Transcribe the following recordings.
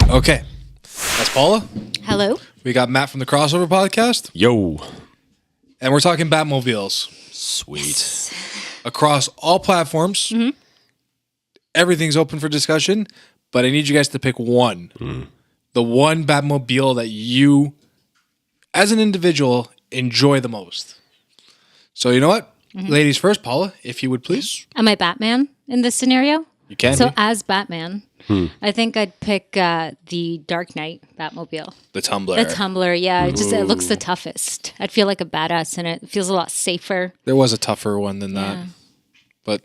Okay. That's Paula. Hello. We got Matt from the Crossover Podcast. Yo. And we're talking Batmobiles. Sweet. Across all platforms. Mm-hmm. Everything's open for discussion, but I need you guys to pick one. The one Batmobile that you, as an individual, enjoy the most. So you know what? Ladies first, Paula, if you would please. Am I Batman in this scenario? You can So be. as Batman, I think I'd pick the Dark Knight Batmobile. The Tumbler. The Tumbler, yeah. It looks the toughest. I'd feel like a badass in it. It feels a lot safer. There was a tougher one than that. But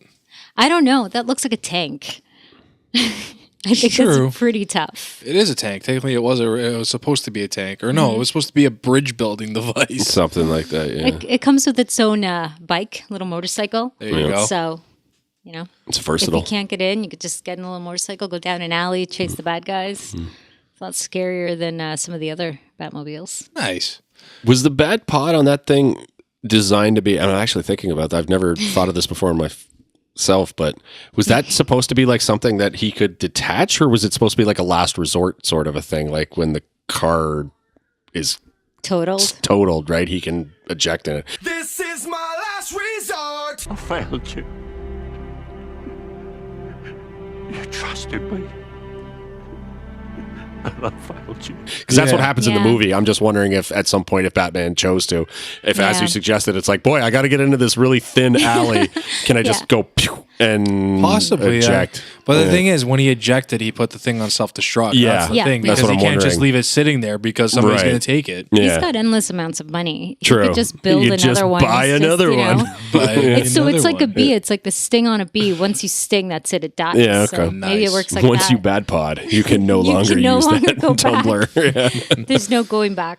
I don't know. That looks like a tank. I think True. that's pretty tough. it is a tank. Technically, it was supposed to be a tank. Or no, it was supposed to be a bridge building device. Something like that, yeah. It comes with its own bike, little motorcycle. There you go. So, you know, It's if versatile. you can't get in, you could just get in a little motorcycle, go down an alley, chase the bad guys. It's a lot scarier than some of the other Batmobiles. Nice. Was the bad pod on that thing designed to be, I'm actually thinking about that. I've never thought of this before in myself, but was that supposed to be like something that he could detach, or was it supposed to be like a last resort sort of a thing? Like when the car is totaled, right? He can eject in it. This is my last resort. I failed you. You trusted me. And I failed you. Because that's what Yeah. happens in the Yeah. movie. I'm just wondering if at some point, if Batman chose to, if as Yeah. you suggested, it's like, boy, I got to get into this really thin alley. Can I just go pew and Possibly, eject? yeah. But the thing is, when he ejected, he put the thing on self-destruct. Yeah. That's the Yeah. thing. That's Because what he I'm can't just wondering. leave it sitting there because somebody's Right. going to take it. Yeah. He's got endless amounts of money. True. He could just build You could another just one. buy It's just, another you know, one. But It's another like a one. bee. It's like the sting on a bee. Once you sting, that's it. It dies. Yeah, So okay. maybe it Nice. works like Once that. you bad pod, you can no You longer can no use longer that go back. tumbler. Yeah. There's no going back.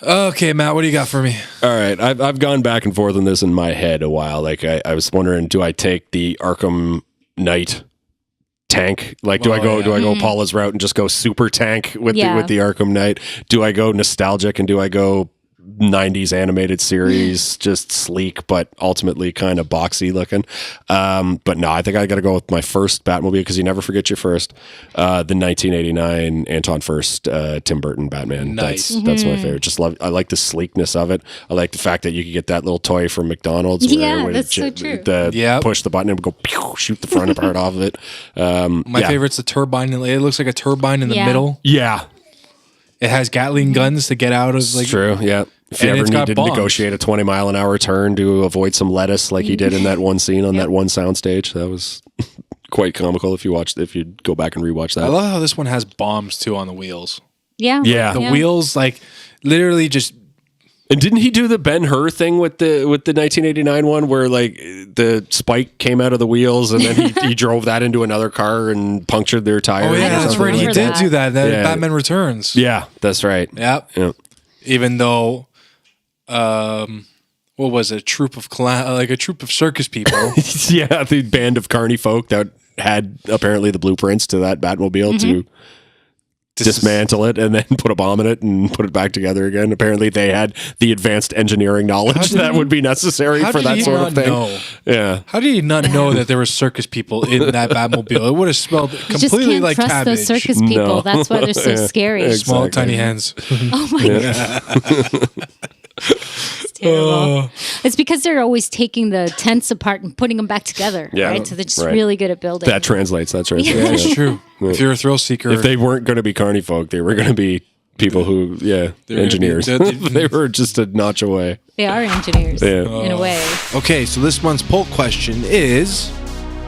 Okay, Matt, what do you got for me? All right, I've gone back and forth on this in my head a while. Like I was wondering, do I take the Arkham Knight tank? Like, do I go Paula's route and just go super tank with the Arkham Knight? Do I go nostalgic and do I go 90s animated series, just sleek but ultimately kind of boxy looking? But no, I think I got to go with my first Batmobile, because you never forget your first. The 1989 Anton Furst Tim Burton Batman. Nice. That's my favorite. I like the sleekness of it. I like the fact that you could get that little toy from McDonald's. Yeah, where that's so true. Push the button and go pew, shoot the front part off of it. My favorite's the turbine. It looks like a turbine in the middle. Yeah, It has Gatling guns to get out of. it's true. Yeah. If you And ever it's need got to bombs. negotiate a 20-mile-an-hour turn to avoid some lettuce, like he did in that one scene on that one soundstage, that was quite comical. If you go back and rewatch I that. love how this one has bombs too on the wheels. Yeah. Yeah. The wheels, like, literally just. And didn't he do the Ben-Hur thing with the 1989 one, where like the spike came out of the wheels and then he drove that into another car and punctured their tires? Oh or yeah, that's something right. He like did that. do that. Yeah. Batman Returns. Yeah, that's right. Yep. Yeah. Even though, what was it? A troop of circus people. Yeah, the band of carny folk that had apparently the blueprints to that Batmobile to dismantle it and then put a bomb in it and put it back together again. Apparently they had the advanced engineering knowledge that would be necessary How for did that he sort of not thing. know? Yeah. How did you not know that there were circus people in that Batmobile? It would have smelled You just completely can't like trust cabbage. those circus people. No. That's why they're so Yeah. scary. Small, Exactly. tiny hands. Oh my god. It's terrible. It's because they're always taking the tents apart and putting them back together. Yeah. Right. So they're just Right. really good at building. That translates. That's right. Yeah, it's true. If you're a thrill seeker, If they weren't going to be carny folk, they were going to be people who, They're engineers. gonna be- They were just a notch away. They are engineers Yeah. in a way. Okay, so this month's poll question is,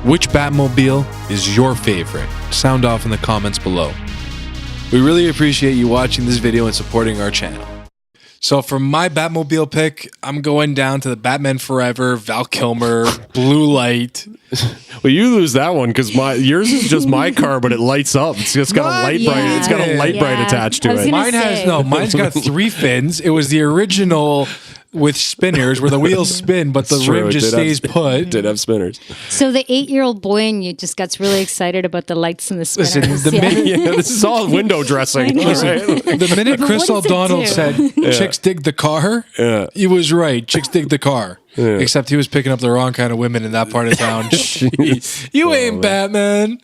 which Batmobile is your favorite? Sound off in the comments below. We really appreciate you watching this video and supporting our channel. So for my Batmobile pick, I'm going down to the Batman Forever, Val Kilmer, Blue Light. Well, you lose that one because yours is just my car, but it lights up. It's just got a light Yeah. bright. It's got a light bright Yeah. attached I to was it. gonna say. Mine's got 3 fins. It was the original with spinners where the wheels spin, but the It's true, rim it just did have- stays put. Did have spinners. So the 8-year-old boy in you just gets really excited about the lights and the Listen, spinners. the minute- Yeah, this is all window dressing. I know. Right? The minute But Chris what does it O'Donnell do? said, chicks dig the car, he was right. Chicks dig the car. Except he was picking up the wrong kind of women in that part of town. Jeez. You ain't Batman.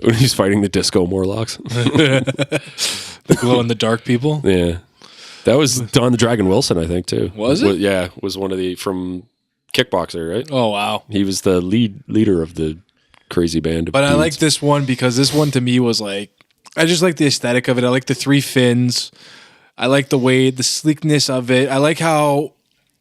When he's fighting the disco Morlocks. The glow in the dark people. Yeah. That was Don the Dragon Wilson, I think, too. Was it? Yeah, was one of the from Kickboxer, right? Oh wow! He was the leader of the crazy band. Of But I dudes. like this one because this one to me was like, I just like the aesthetic of it. I like the 3 fins. I like the way the sleekness of it. I like how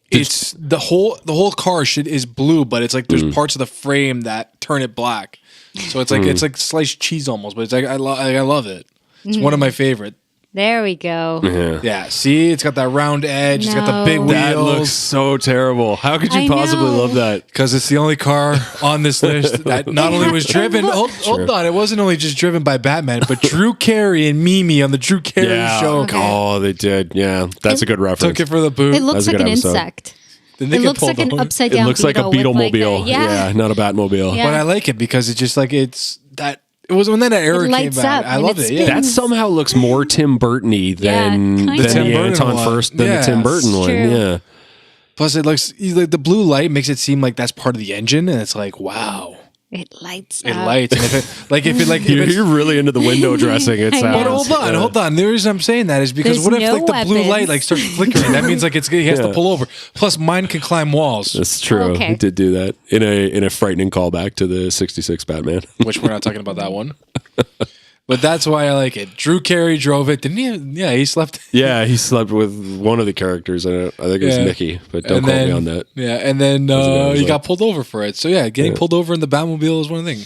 it's the whole car is blue, but it's like there's parts of the frame that turn it black. So it's like sliced cheese almost, but it's like I love it. It's one of my favorite. There we go. Yeah, see, it's got that round edge. It's got the big No. wheels. That looks so terrible. How could you I possibly know. love that? Because it's the only car on this list that not only was driven. Hold on, it wasn't only just driven by Batman, but Drew Carey and Mimi on the Drew Carey show. Oh, they did. Yeah, that's a good reference. Took it for the boot. It looks That's a like good an episode. insect. Then they It get looks like pulled an over. upside It down looks like a beetle with Beetlemobile. yeah. Not a Batmobile. Yeah. But I like it because it's just like it's that. It was when that era came lights out. up I and love it it. Yeah. That somehow looks more Tim Burton-y than kinda. the Tim Burton Anton one. first than Yeah, the Tim Burton it's one. true. Yeah. Plus, it looks like the blue light makes it seem like that's part of the engine, and it's like wow, It lights it up. lights. And if You're really into the window dressing, it I know. sounds. But hold on. The reason I'm saying that is because There's what if no like the blue weapons. light like starts flickering? That means like he has to Yeah. pull over. Plus, mine can climb walls, That's true. Okay. He did do that in a frightening callback to the '66 Batman. which we're not talking about that one. But that's why I like it. Drew Carey drove it, didn't he? Yeah, he slept. Yeah, he slept with one of the characters in it. I think it was Yeah. Mickey, but don't And quote then, me on that. Yeah, and then what it he was got like. pulled over for it. So yeah, getting pulled over in the Batmobile is one thing.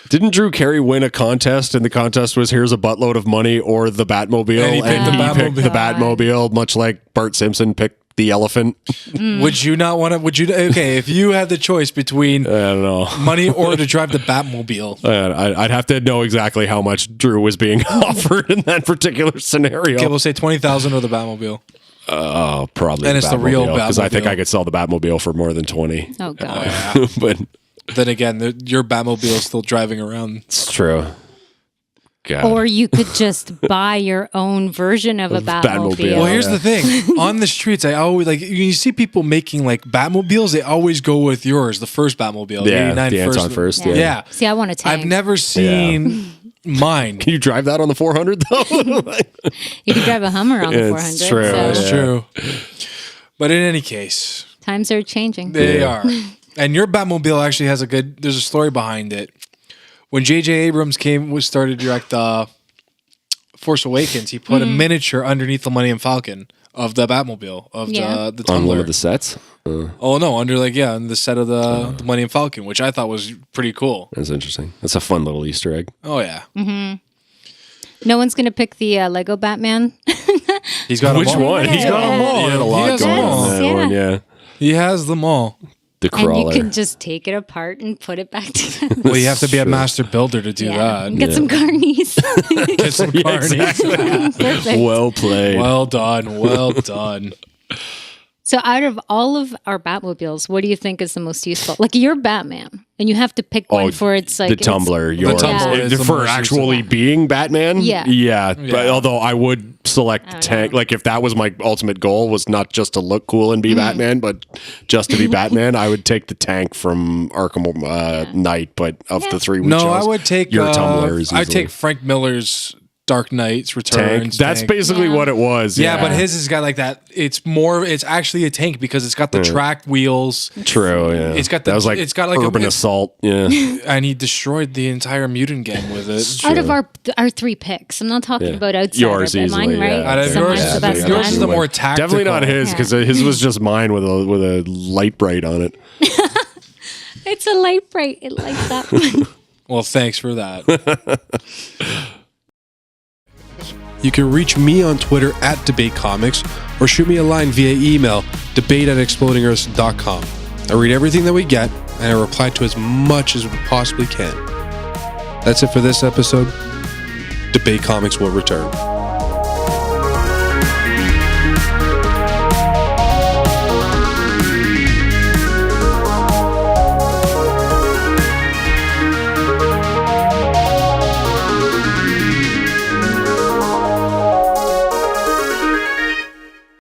Didn't Drew Carey win a contest, and the contest was here's a buttload of money or the Batmobile, And he picked the picked the Batmobile. Batmobile, much like Bart Simpson picked the elephant. Would you not want to? Would you? Okay, if you had the choice between I don't know. money or to drive the Batmobile, I'd have to know exactly how much Drew was being offered in that particular scenario. okay, we'll say 20,000 or the Batmobile. Oh, probably. And it's the real because I think Batmobile. I could sell the Batmobile for more than 20. Oh god. But Then again, your Batmobile is still driving around. it's true. God. Or you could just buy your own version of a Batmobile. Batmobile. Well, here's the thing. On the streets, I always like you see people making like Batmobiles. They always go with yours, the first Batmobile, Yeah, 89 the Anton first, yeah. Yeah. See, I want a tank. I've never seen mine. Can you drive that on the 400 though? You could drive a Hummer on the 400. It's true. So That's Yeah. true. But in any case, times are changing. they are. And your Batmobile actually has there's a story behind it. When J.J. Abrams started to direct Force Awakens, he put a miniature underneath the Millennium Falcon of the Batmobile, of Yeah. the on one tumbler. of the sets? Oh, no, on the set of the Millennium Falcon, which I thought was pretty cool. That's interesting. That's a fun little Easter egg. Oh, yeah. No one's going to pick the Lego Batman. He's got Which them all. one? He's got them all. He had a He lot has going them all. on that Yeah. one, yeah. He has them all. The And you crawler. can just take it apart and put it back together. Well, you have to be a True. master builder to do that. Get some carnies. Get some carnies. Perfect. Well played. Well done. Well done. So out of all of our Batmobiles, what do you think is the most useful? Like you're Batman, and you have to pick one for its like the tumbler. Yours. tumbler is the For most actually useful. being Batman? Yeah. Yeah. But Yeah. although I would select tank. Like if that was my ultimate goal was not just to look cool and be Batman, but just to be Batman, I would take the tank from Arkham Knight. But of the three we No, chose, I would take your tumbler is I'd easily- take Frank Miller's Dark Knight's tank. Returns. That's tank. basically what it was. Yeah, but his has got like that. It's actually a tank because it's got the track wheels, True. Yeah. It's got that the- was like it's got like a- urban assault. Yeah. and he destroyed the entire mutant gang with it. Out of our three picks, I'm not talking Yeah. about outside. Yours Mine, easily, right? yeah. Out of So yours, mine's the best yours is one. the more tactical. Definitely not his because his was just mine with a light bright on it. It's a light bright. It lights up. Well, thanks for that. You can reach me on Twitter at Debate Comics or shoot me a line via email, debate@explodingearths.com. I read everything that we get and I reply to as much as we possibly can. That's it for this episode. Debate Comics will return.